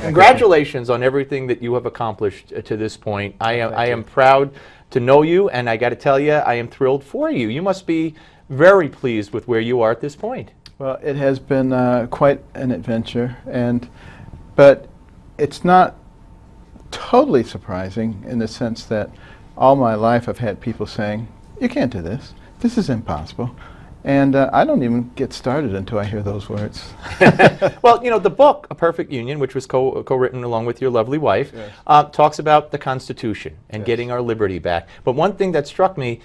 Congratulations on everything that you have accomplished to this point. I am proud to know you, and I got to tell you, I am thrilled for you. You must be very pleased with where you are at this point. Well, it has been quite an adventure, but it's not totally surprising in the sense that all my life I've had people saying, "You can't do this. This is impossible." And I don't even get started until I hear those words. Well, you know, the book, A Perfect Union, which was co-written along with your lovely wife, yes, talks about the Constitution and yes, getting our liberty back. But one thing that struck me,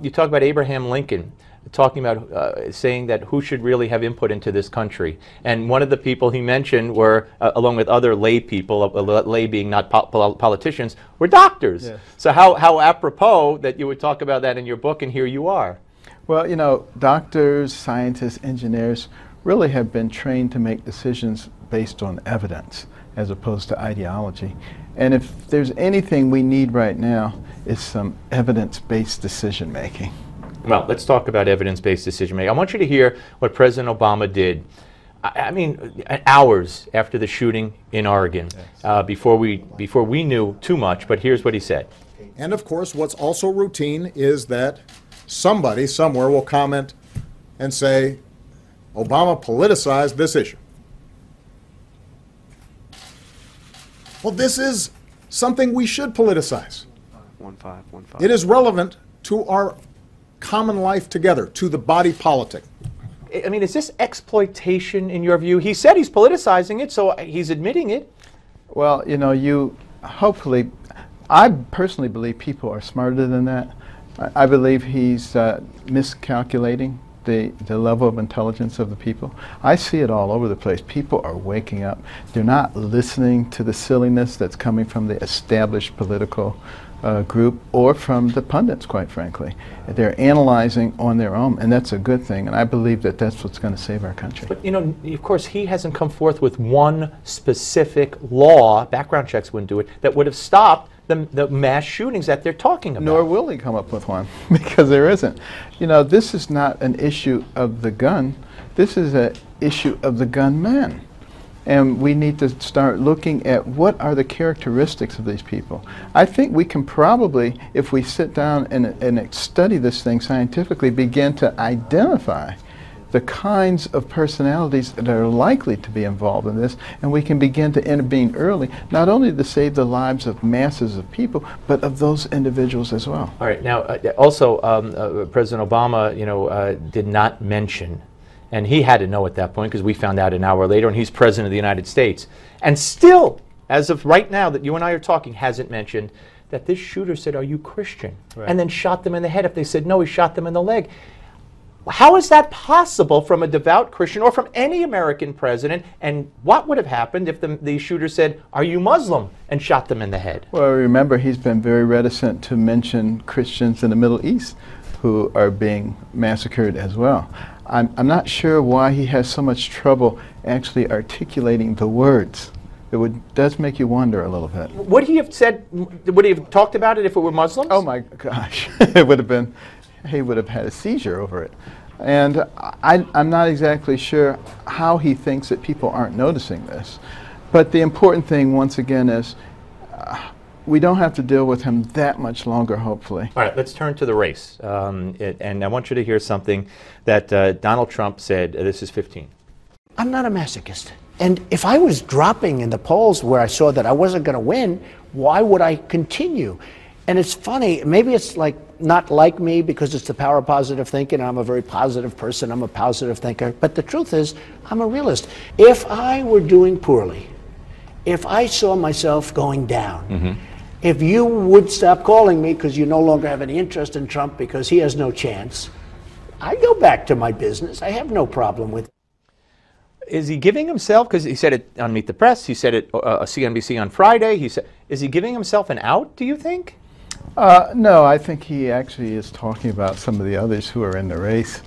you talk about Abraham Lincoln, talking about saying that who should really have input into this country. And one of the people he mentioned were, along with other lay people, lay being not politicians, were doctors. Yes. So how apropos that you would talk about that in your book, and here you are. Well, you know, doctors, scientists, engineers really have been trained to make decisions based on evidence as opposed to ideology. And if there's anything we need right now, is some evidence-based decision making. Well, let's talk about evidence-based decision making. I want you to hear what President Obama did. I mean, hours after the shooting in Oregon, yes, before we knew too much. But here's what he said. And of course, what's also routine is that somebody somewhere will comment and say, Obama politicized this issue. Well, this is something we should politicize. 1515. It is relevant to our common life together, to the body politic. I mean, is this exploitation in your view? He said he's politicizing it, so he's admitting it. Well, you know, hopefully, I personally believe people are smarter than that. I believe he's miscalculating the level of intelligence of the people. I see it all over the place. People are waking up. They're not listening to the silliness that's coming from the established political group or from the pundits, quite frankly. They're analyzing on their own, and that's a good thing, and I believe that that's what's going to save our country. But, you know, of course, he hasn't come forth with one specific law, background checks wouldn't do it, that would have stopped the mass shootings that they're talking about. Nor will he come up with one, because there isn't. You know, this is not an issue of the gun. This is an issue of the gunman. And we need to start looking at what are the characteristics of these people. I think we can probably, if we sit down and study this thing scientifically, begin to identify the kinds of personalities that are likely to be involved in this, and we can begin to intervene early, not only to save the lives of masses of people, but of those individuals as well. All right. Now, also, President Obama, you know, did not mention, and he had to know at that point because we found out an hour later, and he's President of the United States, and still, as of right now that you and I are talking, hasn't mentioned that this shooter said, "Are you Christian?" Right, and then shot them in the head. If they said no, he shot them in the leg. How is that possible from a devout Christian or from any American president? And what would have happened if the shooter said, "Are you Muslim?" and shot them in the head? Well, remember, he's been very reticent to mention Christians in the Middle East who are being massacred as well. I'm not sure why he has so much trouble actually articulating the words. It does make you wonder a little bit. Would he have said, would he have talked about it if it were Muslims? Oh my gosh, it would have been, he would have had a seizure over it. And I'm not exactly sure how he thinks that people aren't noticing this. But the important thing, once again, is we don't have to deal with him that much longer, hopefully. All right, let's turn to the race. And I want you to hear something that Donald Trump said. This is 15. I'm not a masochist. And if I was dropping in the polls where I saw that I wasn't going to win, why would I continue? And it's funny, maybe it's like not like me because it's the power of positive thinking. I'm a very positive person. I'm a positive thinker. But the truth is, I'm a realist. If I were doing poorly, if I saw myself going down, if you would stop calling me because you no longer have any interest in Trump because he has no chance, I'd go back to my business. I have no problem with it. Is he giving himself, because he said it on Meet the Press, he said it CNBC on Friday, he said, is he giving himself an out, do you think? No, I think he actually is talking about some of the others who are in the race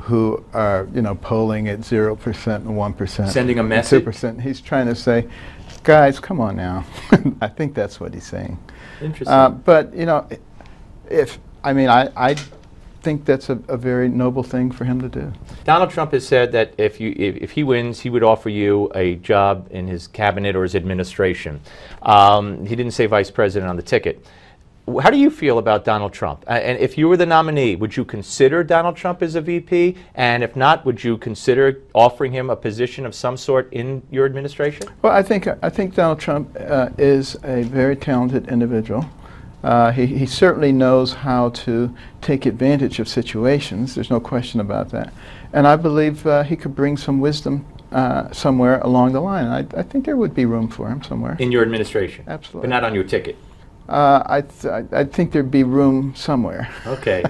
who are, you know, polling at 0% and 1%. Sending a message? 2%. He's trying to say, guys, come on now. I think that's what he's saying. Interesting. But, you know, I think that's a very noble thing for him to do. Donald Trump has said that if he wins, he would offer you a job in his cabinet or his administration. He didn't say vice president on the ticket. How do you feel about Donald Trump? And if you were the nominee, would you consider Donald Trump as a VP? And if not, would you consider offering him a position of some sort in your administration? Well, I think Donald Trump is a very talented individual. He certainly knows how to take advantage of situations. There's no question about that. And I believe he could bring some wisdom somewhere along the line. I think there would be room for him somewhere. In your administration? Absolutely. But not on your ticket? I think there'd be room somewhere. Okay.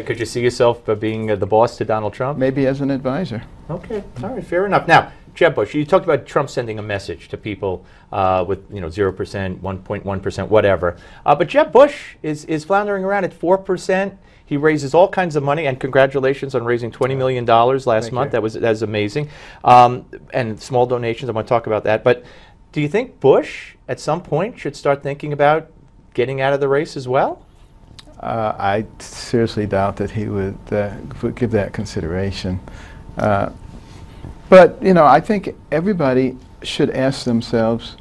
Could you see yourself being the boss to Donald Trump? Maybe as an advisor. Okay. All right. Fair enough. Now, Jeb Bush, you talked about Trump sending a message to people with 0%, 1.1%, whatever. But Jeb Bush is floundering around at 4%. He raises all kinds of money, and congratulations on raising $20 million last month. That was amazing. And small donations. I want to talk about that. But do you think Bush at some point should start thinking about getting out of the race as well? I seriously doubt that he would give that consideration. But, I think everybody should ask themselves,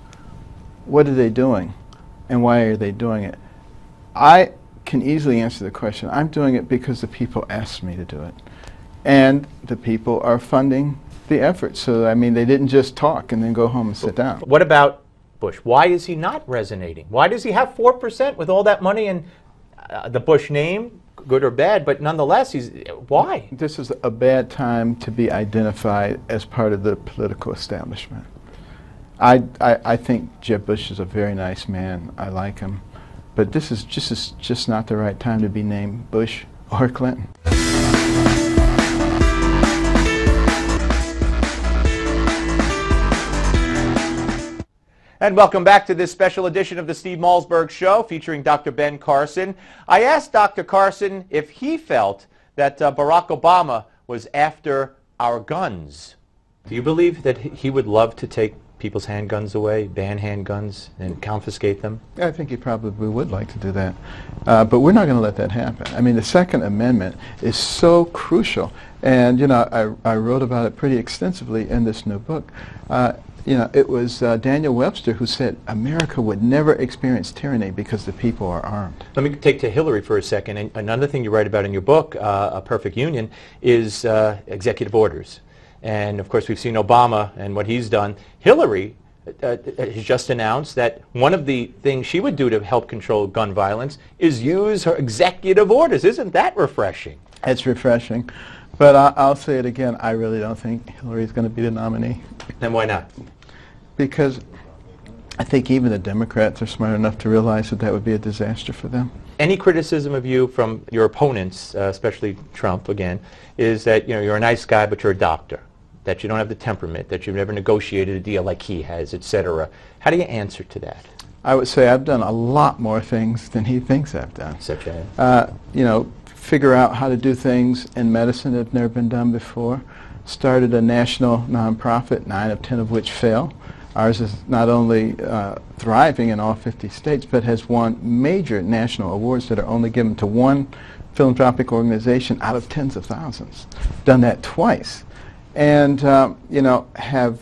what are they doing and why are they doing it? I can easily answer the question. I'm doing it because the people asked me to do it. And the people are funding the effort. So, I mean, they didn't just talk and then go home and sit down. What about Bush? Why is he not resonating? Why does he have 4% with all that money and the Bush name, good or bad, but nonetheless, why? This is a bad time to be identified as part of the political establishment. I think Jeb Bush is a very nice man. I like him. But this is just not the right time to be named Bush or Clinton. And welcome back to this special edition of the Steve Malzberg Show featuring Dr. Ben Carson. I asked Dr. Carson if he felt that Barack Obama was after our guns. Do you believe that he would love to take people's handguns away, ban handguns, and confiscate them? I think he probably would like to do that. But we're not going to let that happen. I mean, the Second Amendment is so crucial. And, I wrote about it pretty extensively in this new book. It was Daniel Webster who said America would never experience tyranny because the people are armed. Let me take to Hillary for a second. And another thing you write about in your book, A Perfect Union, is executive orders. And, of course, we've seen Obama and what he's done. Hillary has just announced that one of the things she would do to help control gun violence is use her executive orders. Isn't that refreshing? It's refreshing. But I'll say it again, I really don't think Hillary's going to be the nominee. Then why not? Because I think even the Democrats are smart enough to realize that that would be a disaster for them. Any criticism of you from your opponents, especially Trump again, is that you're a nice guy but you're a doctor, that you don't have the temperament, that you've never negotiated a deal like he has, etc. How do you answer to that? I would say I've done a lot more things than he thinks I've done. Such as? Figure out how to do things in medicine that have never been done before. Started a national nonprofit, 9 of 10 of which fail. Ours is not only thriving in all 50 states, but has won major national awards that are only given to one philanthropic organization out of tens of thousands. Done that twice. And, have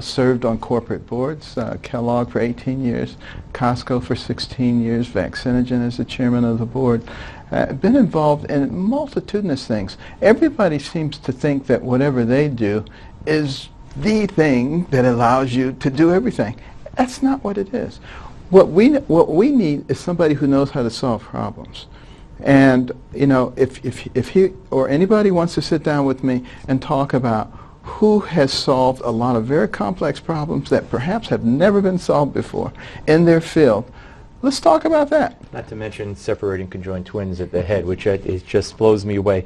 served on corporate boards, Kellogg for 18 years, Costco for 16 years, Vaccinogen as the chairman of the board. Been involved in multitudinous things. Everybody seems to think that whatever they do is the thing that allows you to do everything. That's not what it is. What we need is somebody who knows how to solve problems. And if he or anybody wants to sit down with me and talk about who has solved a lot of very complex problems that perhaps have never been solved before in their field, let's talk about that. Not to mention separating conjoined twins at the head, which it just blows me away.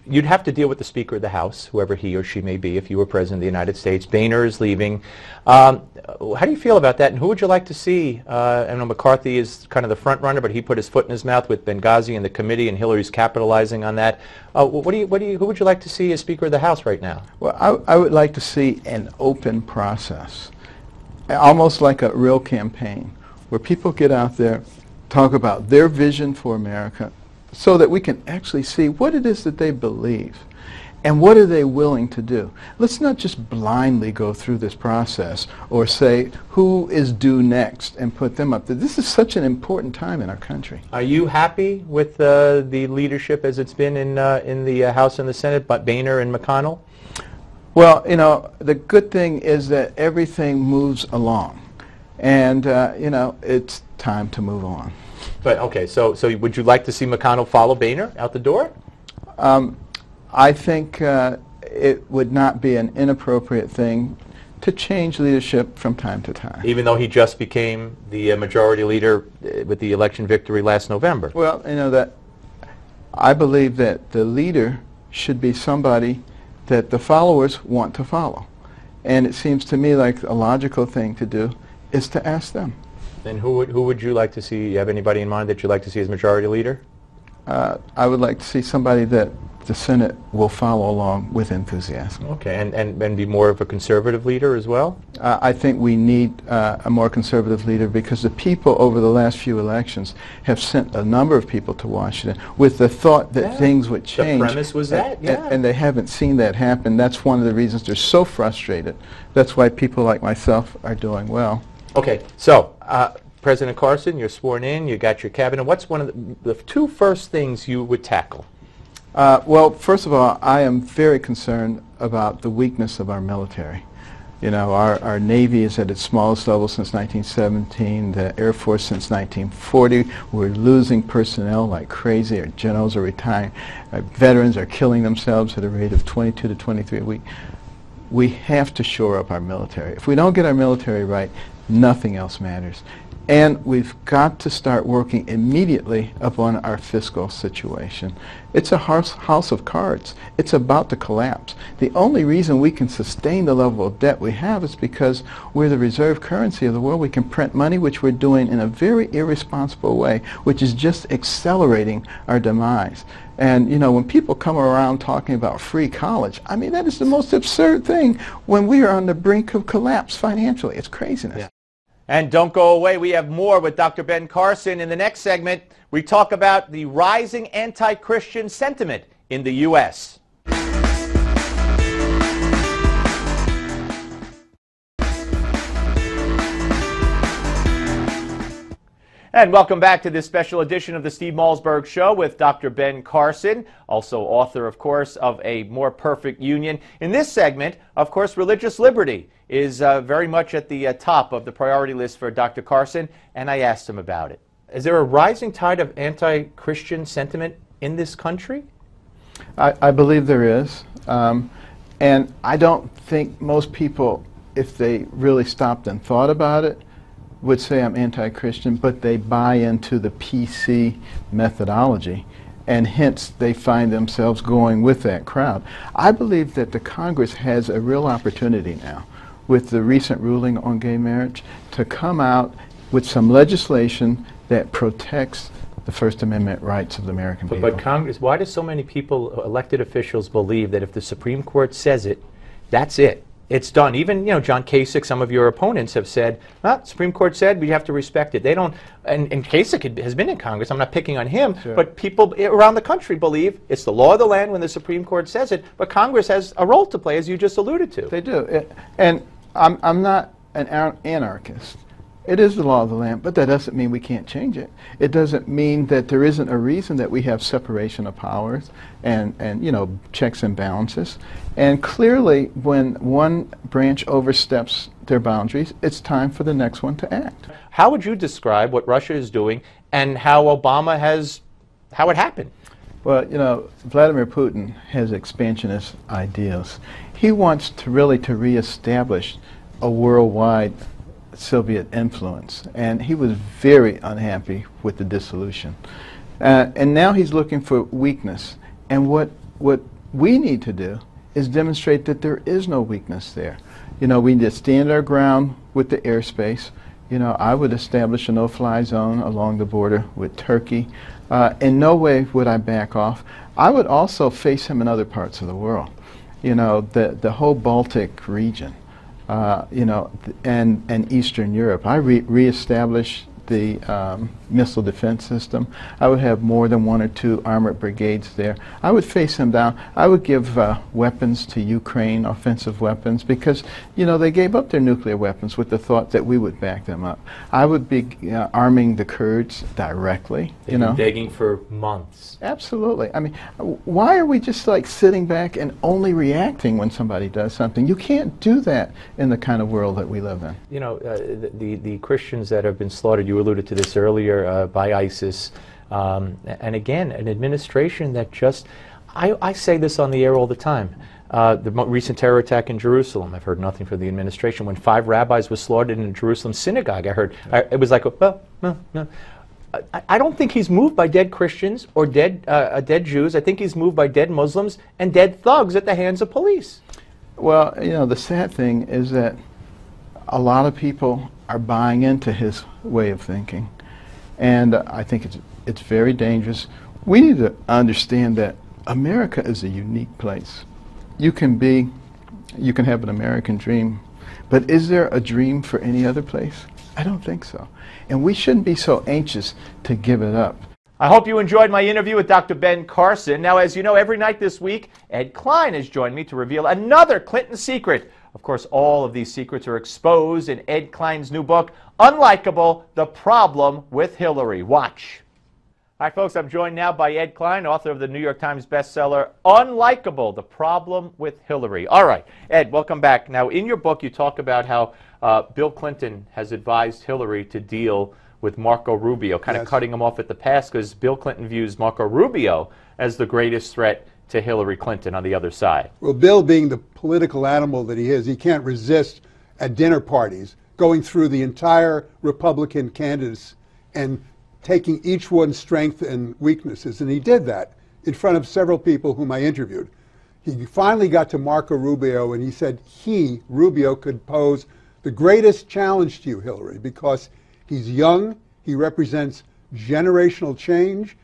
You'd have to deal with the Speaker of the House, whoever he or she may be, if you were President of the United States. Boehner is leaving. How do you feel about that, and who would you like to see? I know McCarthy is kind of the front runner, but he put his foot in his mouth with Benghazi and the committee, and Hillary's capitalizing on that. Who would you like to see as Speaker of the House right now? Well, I would like to see an open process, almost like a real campaign, where people get out there, talk about their vision for America, so that we can actually see what it is that they believe and what are they willing to do. Let's not just blindly go through this process or say who is due next and put them up there. This is such an important time in our country. Are you happy with the leadership as it's been in the House and the Senate, but Boehner and McConnell? Well, you know, the good thing is that everything moves along. And, you know, it's time to move on. But, okay, so would you like to see McConnell follow Boehner out the door? I think it would not be an inappropriate thing to change leadership from time to time. Even though he just became the majority leader with the election victory last November? Well, you know, that I believe that the leader should be somebody that the followers want to follow. And it seems to me like a logical thing to do is to ask them. And who would you like to see? You have anybody in mind that you'd like to see as majority leader? I would like to see somebody that the Senate will follow along with enthusiasm. Okay, and be more of a conservative leader as well? I think we need a more conservative leader because the people over the last few elections have sent a number of people to Washington with the thought that things would change. The premise was that, yeah. And they haven't seen that happen. That's one of the reasons they're so frustrated. That's why people like myself are doing well. Okay, so President Carson, you're sworn in, you got your cabinet. What's one of the two first things you would tackle? Well, first of all, I am very concerned about the weakness of our military. You know, our Navy is at its smallest level since 1917, the Air Force since 1940. We're losing personnel like crazy. Our generals are retiring. Our veterans are killing themselves at a rate of 22 to 23 a week. We have to shore up our military. If we don't get our military right, nothing else matters. And we've got to start working immediately upon our fiscal situation. It's a house of cards. It's about to collapse. The only reason we can sustain the level of debt we have is because we're the reserve currency of the world. We can print money, which we're doing in a very irresponsible way, which is just accelerating our demise. And, you know, when people come around talking about free college, I mean, that is the most absurd thing when we are on the brink of collapse financially. It's craziness. Yeah. And don't go away. We have more with Dr. Ben Carson. In the next segment, we talk about the rising anti-Christian sentiment in the U.S. And welcome back to this special edition of the Steve Malzberg Show with Dr. Ben Carson, also author, of course, of A More Perfect Union. In this segment, of course, religious liberty is very much at the top of the priority list for Dr. Carson, and I asked him about it. Is there a rising tide of anti-Christian sentiment in this country? I believe there is. And I don't think most people, if they really stopped and thought about it, would say I'm anti-Christian, but they buy into the PC methodology, and hence they find themselves going with that crowd. I believe that the Congress has a real opportunity now, with the recent ruling on gay marriage, to come out with some legislation that protects the First Amendment rights of the American people. But Congress, why do so many people, elected officials, believe that if the Supreme Court says it, that's it? It's done. Even, you know, John Kasich, some of your opponents have said, well, Supreme Court said we have to respect it. They don't, and Kasich has been in Congress. I'm not picking on him, sure. But people around the country believe it's the law of the land when the Supreme Court says it, but Congress has a role to play, as you just alluded to. They do. And I'm not an anarchist. It is the law of the land, but that doesn't mean we can't change it. It doesn't mean that there isn't a reason that we have separation of powers and you know, checks and balances. And clearly, when one branch oversteps their boundaries, it's time for the next one to act. How would you describe what Russia is doing and how Obama how it happened? Well, you know, Vladimir Putin has expansionist ideas. He wants to really reestablish a worldwide Soviet influence, and he was very unhappy with the dissolution. And now he's looking for weakness. And what we need to do is demonstrate that there is no weakness there. You know, we need to stand our ground with the airspace. You know, I would establish a no-fly zone along the border with Turkey. In no way would I back off. I would also face him in other parts of the world. You know, the whole Baltic region. You know, and Eastern Europe. I reestablished the missile defense system. I would have more than 1 or 2 armored brigades there. I would face them down. I would give weapons to Ukraine, offensive weapons, because, you know, they gave up their nuclear weapons with the thought that we would back them up. I would be arming the Kurds directly. They've been begging for months. Absolutely. I mean, why are we just like sitting back and only reacting when somebody does something? You can't do that in the kind of world that we live in. You know, the Christians that have been slaughtered, you alluded to this earlier, by ISIS, and again, an administration that just, I say this on the air all the time, the recent terror attack in Jerusalem, I've heard nothing from the administration. When 5 rabbis were slaughtered in a Jerusalem synagogue, I heard, it was like, well, no. I don't think he's moved by dead Christians or dead Jews. I think he's moved by dead Muslims and dead thugs at the hands of police. Well, you know, the sad thing is that a lot of people are buying into his way of thinking, and I think it's very dangerous. We need to understand that America is a unique place. You can have an American dream, but is there a dream for any other place? I don't think so. And we shouldn't be so anxious to give it up. I hope you enjoyed my interview with Dr. Ben Carson. Now, as you know, every night this week, Ed Klein has joined me to reveal another Clinton secret. Of course, all of these secrets are exposed in Ed Klein's new book, Unlikable: The Problem with Hillary. Watch. Hi, folks. I'm joined now by Ed Klein, author of the New York Times bestseller, Unlikable: The Problem with Hillary. All right, Ed, welcome back. Now, in your book, you talk about how Bill Clinton has advised Hillary to deal with Marco Rubio, kind of cutting him off at the pass, because Bill Clinton views Marco Rubio as the greatest threat to Hillary Clinton on the other side. Well, Bill, being the political animal that he is, he can't resist at dinner parties going through the entire Republican candidates and taking each one's strengths and weaknesses, and he did that in front of several people whom I interviewed. He finally got to Marco Rubio, and he said Rubio, could pose the greatest challenge to you, Hillary, because he's young, he represents generational change,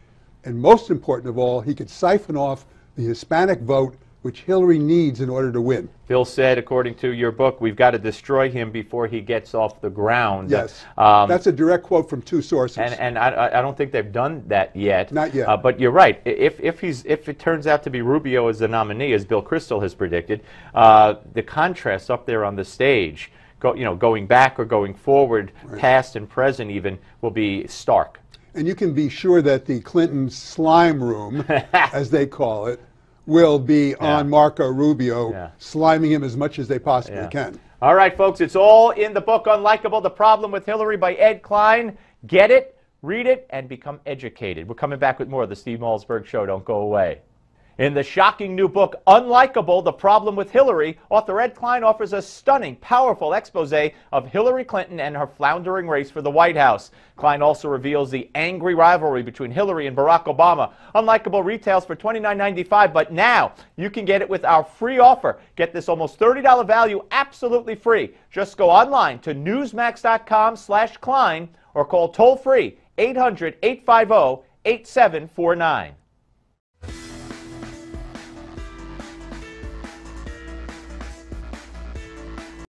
and most important of all, he could siphon off the Hispanic vote, which Hillary needs in order to win. Bill said, according to your book, we've got to destroy him before he gets off the ground. Yes, that's a direct quote from 2 sources. And I don't think they've done that yet. Not yet. But you're right. If it turns out to be Rubio as the nominee, as Bill Kristol has predicted, the contrast up there on the stage, going back or going forward, right, past and present even, will be stark. And you can be sure that the Clinton slime room, as they call it, will be on Marco Rubio, sliming him as much as they possibly can. All right, folks, it's all in the book, Unlikable: The Problem with Hillary by Ed Klein. Get it, read it, and become educated. We're coming back with more of the Steve Malzberg Show. Don't go away. In the shocking new book, Unlikable: The Problem with Hillary, author Ed Klein offers a stunning, powerful expose of Hillary Clinton and her floundering race for the White House. Klein also reveals the angry rivalry between Hillary and Barack Obama. Unlikable retails for $29.95, but now you can get it with our free offer. Get this almost $30 value absolutely free. Just go online to newsmax.com/Klein or call toll-free 800-850-8749.